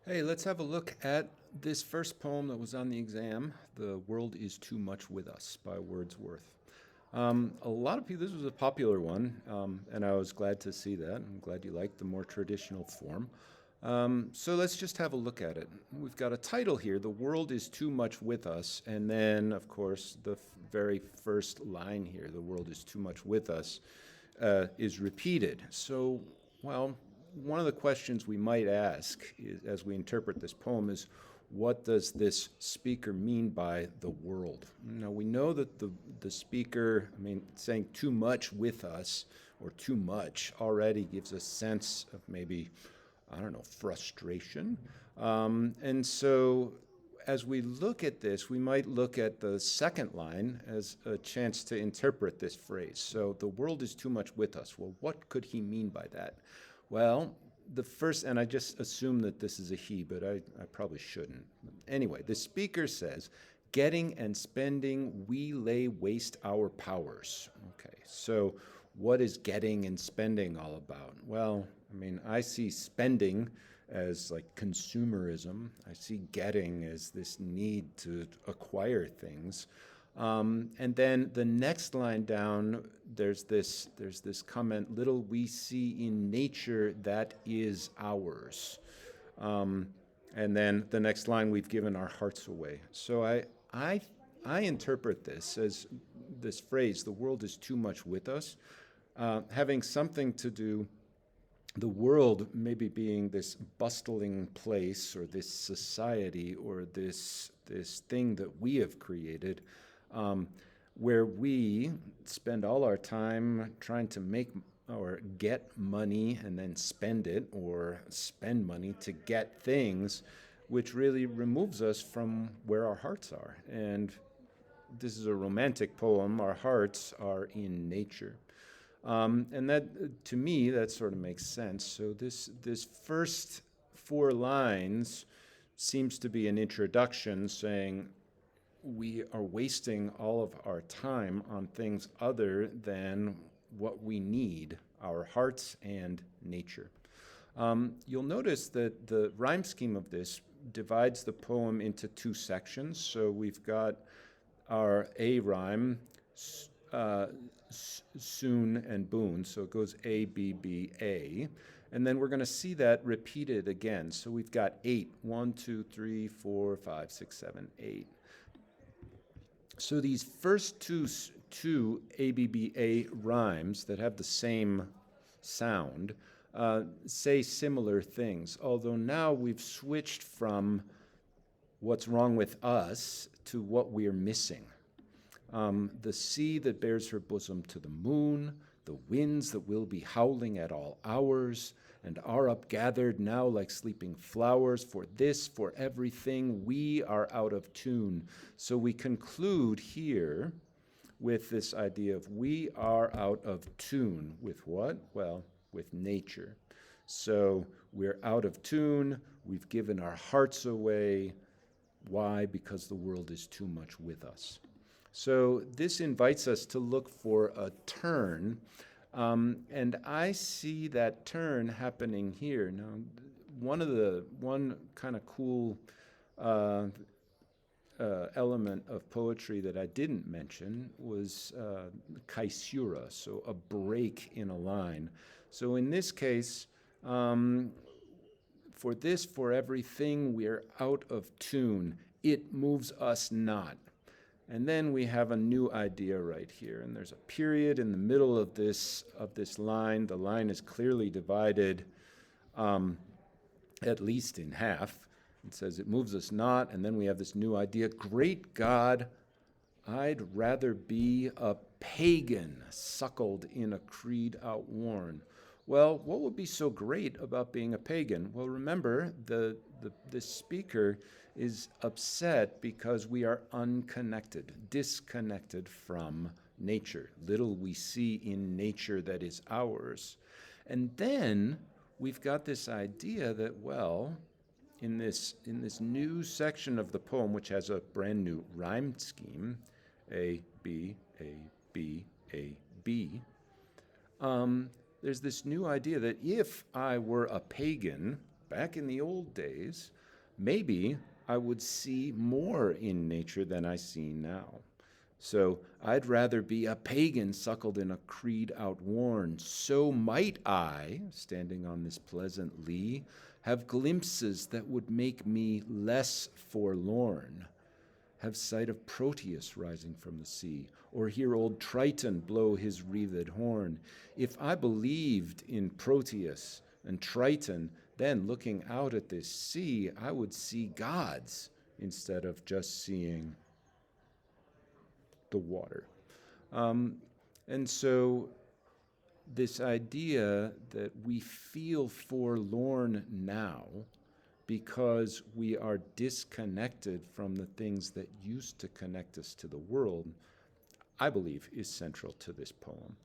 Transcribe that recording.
Hey, let's have a look at this first poem that was on the exam, The World is Too Much With Us by Wordsworth. A lot of people, this was a popular one, and I was glad to see that. I'm glad you liked the more traditional form. So let's just have a look at it. We've got a title here, The World is Too Much With Us, and then, of course, the very first line here, The World is Too Much With Us, is repeated. So, well, one of the questions we might ask as we interpret this poem is, what does this speaker mean by the world? Now, we know that the speaker, saying too much with us or too much already gives a sense of maybe, I don't know, frustration. And so as we look at this, we might look at the second line as a chance to interpret this phrase. So the world is too much with us. Well, what could he mean by that? Well, the first, and I just assume that this is a he, but I probably shouldn't. Anyway, the speaker says, getting and spending, we lay waste our powers. Okay, so what is getting and spending all about? Well, I see spending as like consumerism. I see getting as this need to acquire things. And then the next line down, there's this comment, little we see in nature that is ours. And then the next line, we've given our hearts away. So I interpret this as this phrase, the world is too much with us, having something to do, the world maybe being this bustling place or this society or this thing that we have created, where we spend all our time trying to make or get money and then spend it, or spend money to get things, which really removes us from where our hearts are. And this is a romantic poem. Our hearts are in nature. And that, to me, that sort of makes sense. So this first four lines seems to be an introduction saying we are wasting all of our time on things other than what we need, our hearts and nature. You'll notice that the rhyme scheme of this divides the poem into two sections. So we've got our A rhyme, soon and boon. So it goes A, B, B, A. And then we're going to see that repeated again. So we've got 8. 1, 2, 3, 4, 5, 6, 7, 8. So these first two ABBA rhymes that have the same sound say similar things, although now we've switched from what's wrong with us to what we're missing. The sea that bears her bosom to the moon, the winds that will be howling at all hours, and are upgathered now like sleeping flowers. For this, for everything, we are out of tune. So we conclude here with this idea of we are out of tune with what? Well, with nature. So we're out of tune. We've given our hearts away. Why? Because the world is too much with us. So this invites us to look for a turn, and I see that turn happening here. Now, one kind of cool element of poetry that I didn't mention was caesura, so a break in a line. So in this case, for this, for everything, we are out of tune. It moves us not. And then we have a new idea right here, and there's a period in the middle of this line. The line is clearly divided at least in half. It says, it moves us not, and then we have this new idea. Great God, I'd rather be a pagan suckled in a creed outworn. Well, what would be so great about being a pagan? Well, remember, the speaker is upset because we are unconnected, disconnected from nature. Little we see in nature that is ours. And then we've got this idea that, well, in this new section of the poem, which has a brand new rhyme scheme, A, B, A, B, A, B, there's this new idea that if I were a pagan, back in the old days, maybe I would see more in nature than I see now. So I'd rather be a pagan suckled in a creed outworn. So might I, standing on this pleasant lea, have glimpses that would make me less forlorn. Have sight of Proteus rising from the sea, or hear old Triton blow his wreathed horn. If I believed in Proteus and Triton, then looking out at this sea, I would see gods instead of just seeing the water. And so this idea that we feel forlorn now because we are disconnected from the things that used to connect us to the world, I believe is central to this poem.